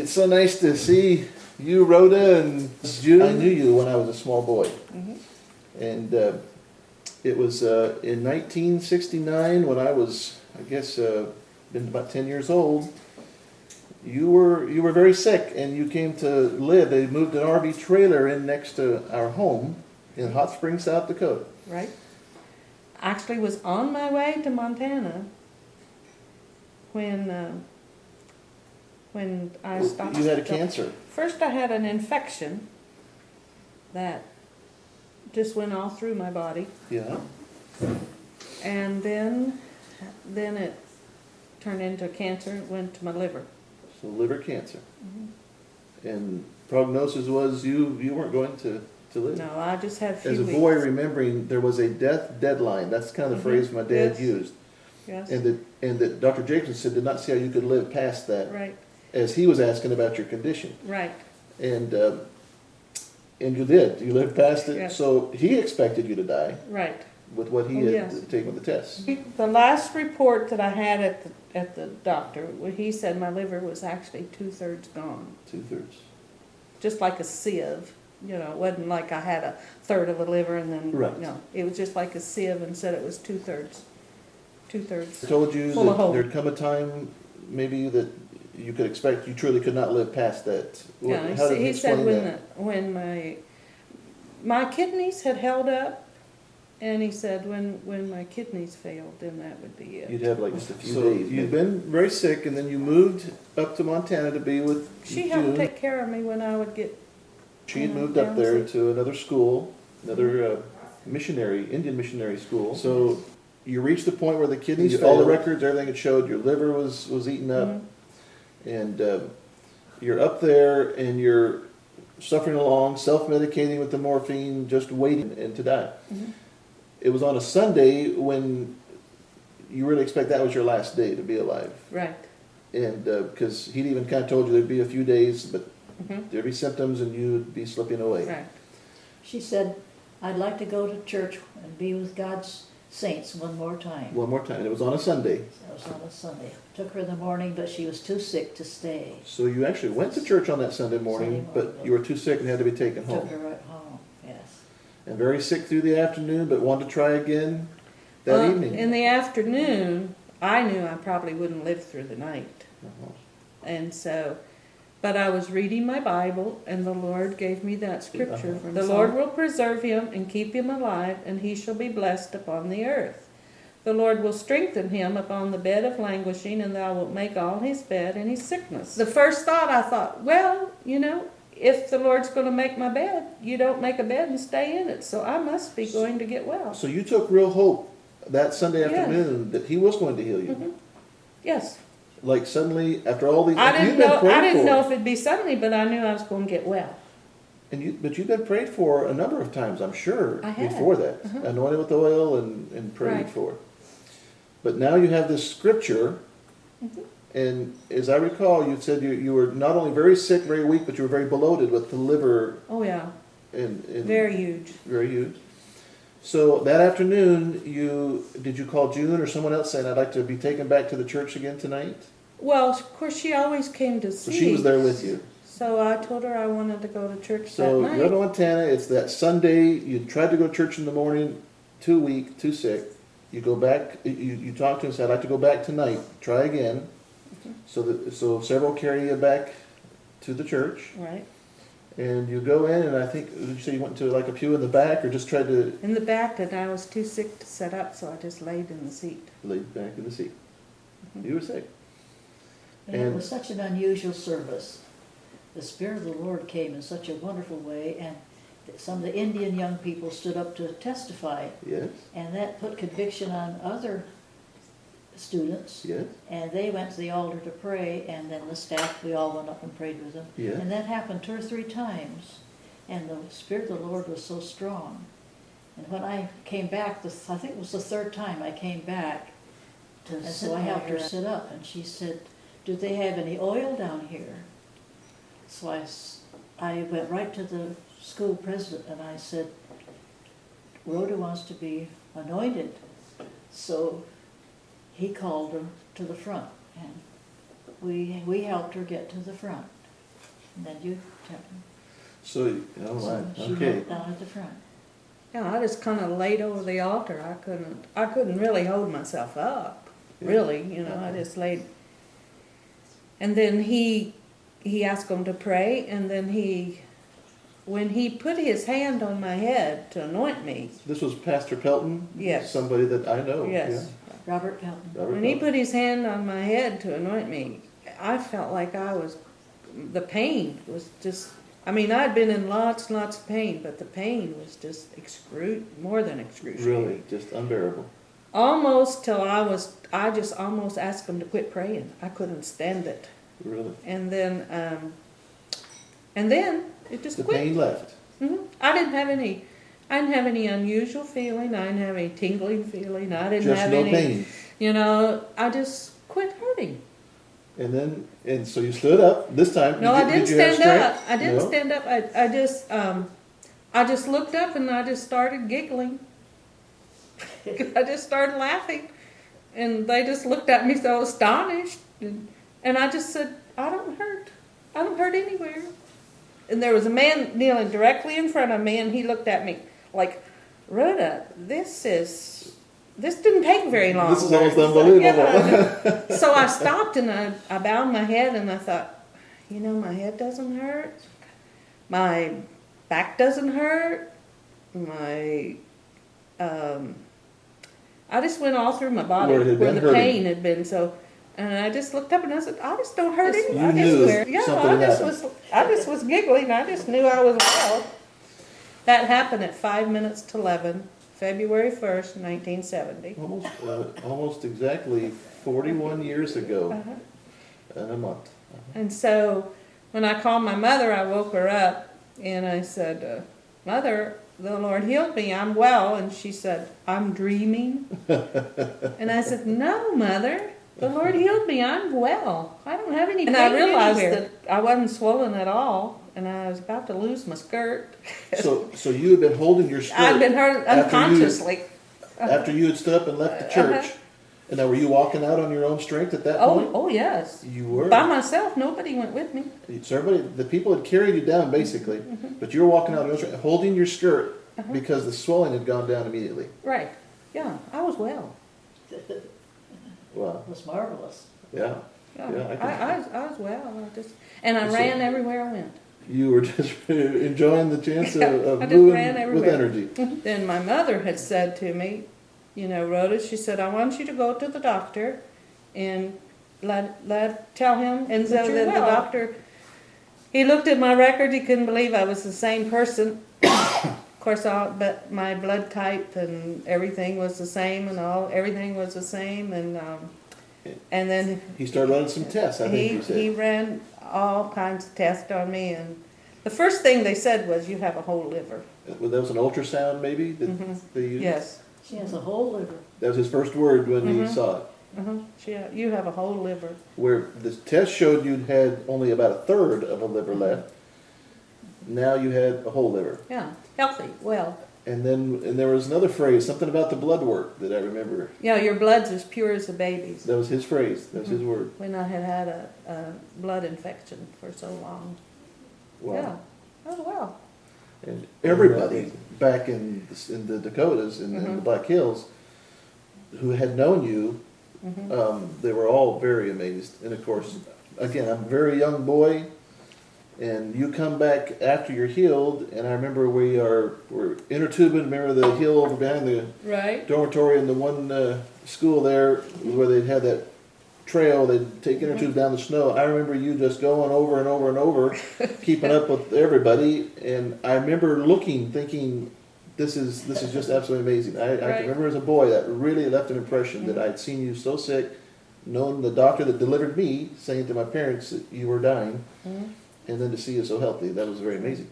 It's so nice to see you, Rhoda, and June. I knew you when I was a small boy. And it was in 1969 when I was, I guess, been about 10 years old. You were very sick, and you came to live. They moved an RV trailer in next to our home in Hot Springs, South Dakota. Right. Actually was on my way to Montana when I stopped. You had a cancer. First I had an infection that just went all through my body. Yeah. And then it turned into cancer and went to my liver. So liver cancer. And prognosis was you weren't going to live. No, I just had a few As a weeks. boy, remembering there was a death deadline. That's kind of the phrase my dad Yes. used. Yes. And that Dr. Jacobson said did not see how you could live past that. Right. As he was asking about your condition. Right. And you did. You lived past it. Yes. So he expected you to die Right. with what he Oh, had yes. taken with the tests. The last report that I had at the doctor, he said my liver was actually 2/3 gone. 2/3. Just like a sieve. You know, it wasn't like I had a third of a liver and then, Right. no. It was just like a sieve and said it was 2/3. I told you Full of that hope. there'd come a time maybe that you could expect you truly could not live past that. Yeah, How did he said explain that? when my kidneys had held up, and he said when my kidneys failed, then that would be it. You'd have like just a few days. You'd been very sick, and then you moved up to Montana to be with She helped June. take care of me when I would get. She had when I moved was up there sick. to another school, another Indian missionary school. So you reached the point where the kidneys Failed. all the records, everything had showed your liver was eaten up, and you're up there and you're suffering along, self-medicating with the morphine, just waiting and to die. It was on a Sunday when you really expect that was your last day to be alive. Right. And because he'd even kind of told you there'd be a few days, but there'd be symptoms and you'd be slipping away. Right. She said, I'd like to go to church and be with God's saints one more time. One more time. And it was on a Sunday. That was on a Sunday. Took her in the morning, but she was too sick to stay. So you actually went to church on that Sunday morning, but you were too sick and had to be taken Took home. her right home, yes. And very sick through the afternoon, but wanted to try again that evening. In the afternoon, I knew I probably wouldn't live through the night. And so, but I was reading my Bible, and the Lord gave me that scripture. The Lord will preserve him and keep him alive, and he shall be blessed upon the earth. The Lord will strengthen him upon the bed of languishing, and thou wilt make all his bed in his sickness. The first thought I thought, well, you know, if the Lord's going to make my bed, you don't make a bed and stay in it, so I must be going to get well. So you took real hope that Sunday Yes. afternoon that he was going to heal you. Yes. Like suddenly, after all these, I you've didn't been know. prayed I didn't for. know if it'd be suddenly, but I knew I was going to get well. But you've been prayed for a number of times, I'm sure, I had. before that. Anointed with oil and prayed Right. for. But now you have this scripture, and as I recall, you said you were not only very sick, very weak, but you were very bloated with the liver. Oh yeah, And very huge. Very huge. So that afternoon, did you call June or someone else saying, I'd like to be taken back to the church again tonight? Well, of course, she always came to So see. she was there with you. So I told her I wanted to go to church So that you're in night. Montana, it's that Sunday, you tried to go to church in the morning, too weak, too sick. You go back, you talk to him and say, I'd like to go back tonight, try again. So several carry you back to the church. Right. And you go in, and I think, did you say you went to like a pew in the back, or just tried to In the back, and I was too sick to sit up, so I just laid in the seat. lay back in the seat? You were sick. And it was such an unusual service. The Spirit of the Lord came in such a wonderful way, and some of the Indian young people stood up to testify. Yes, And that put conviction on other students. yes, And they went to the altar to pray, and then the staff, we all went up and prayed with them. yes. And that happened 2 or 3 times. And the Spirit of the Lord was so strong. And when I came back, I think it was the 3rd time I came back, and so I helped her sit up, and she said, do they have any oil down here? So I went right to the school president, and I said, Rhoda wants to be anointed. So he called her to the front, and we helped her get to the front. And then you tap. So, She okay. knelt down at the front. Yeah, I just kind of laid over the altar. I couldn't really hold myself up, really, I just laid. And then he asked him to pray, and then when he put his hand on my head to anoint me. This was Pastor Pelton? Yes. Somebody that I know. Yes. Robert Pelton. Yeah. When he put his hand on my head to anoint me, I felt like the pain was just, I'd been in lots of pain, but the pain was just more than excruciating. Really, just unbearable. Almost till I just almost asked him to quit praying. I couldn't stand it. Really. And then it just The quit. pain left. I didn't have any unusual feeling. I didn't have any tingling feeling. I didn't Just have no any, pain. I just quit hurting. And so you stood up this time. No, I didn't Did you have stand up. strength? I didn't No? stand up. I just looked up and I just started giggling. I just started laughing, and they just looked at me so astonished, and I just said, I don't hurt anywhere. And there was a man kneeling directly in front of me, and he looked at me like, Rhoda, this didn't take very long. This is almost unbelievable. Yeah. So I stopped and I bowed my head and I thought, my head doesn't hurt, my back doesn't hurt, I just went all through my body Where it had where been the hurting. pain had been. So, and I just looked up and I said, I just don't hurt You anywhere. knew Yeah, something I had just was giggling. I just knew I was well. That happened at 5 minutes to 11, February 1st, 1970. Almost exactly 41 years ago. And a month. And so when I called my mother, I woke her up and I said, Mother, the Lord healed me. I'm well. And she said, I'm dreaming. And I said, No, Mother. The Lord healed me. I'm well. I don't have any pain. And I realized that I wasn't swollen at all. And I was about to lose my skirt. So you had been holding your skirt. I'd been hurt unconsciously. After you had stood up and left the church. And now were you walking out on your own strength at that point? Oh, yes. You were? By myself. Nobody went with me. So the people had carried you down basically, but you were walking out on your own strength, holding your skirt because the swelling had gone down immediately. Right. Yeah, I was well. Wow. It was marvelous. Yeah. Yeah, Yeah, I was well. I ran everywhere I went. You were just enjoying the chance of I just moving ran with everywhere. energy. Then my mother had said to me, Rhoda, she said, I want you to go to the doctor and tell him. And so then the doctor, he looked at my record, he couldn't believe I was the same person. Of course, but my blood type and everything was the same, and everything was the same, and then He started running some tests, I think you said. he ran all kinds of tests on me, and the first thing they said was, you have a whole liver. Well, that was an ultrasound maybe that they used? Yes. She has a whole liver. That was his first word when he saw it. You have a whole liver. Where the test showed you had only about a third of a liver left. Now you had a whole liver. Yeah, healthy, well. And there was another phrase, something about the blood work that I remember. Yeah, your blood's as pure as a baby's. That was his phrase. That was his word. When I had a blood infection for so long. Wow. Yeah, oh well. And everybody back in the Dakotas, in the Black Hills, who had known you, they were all very amazed. And of course, again, I'm a very young boy, and you come back after you're healed, and I remember we're inner tubing, remember the hill over behind the Right. dormitory in the one school there where they had that trail, they'd take inner tubes down the snow. I remember you just going over and over and over, keeping up with everybody, and I remember thinking, this is just absolutely amazing. I can remember as a boy that really left an impression that I'd seen you so sick, known the doctor that delivered me, saying to my parents that you were dying, and then to see you so healthy, that was very amazing.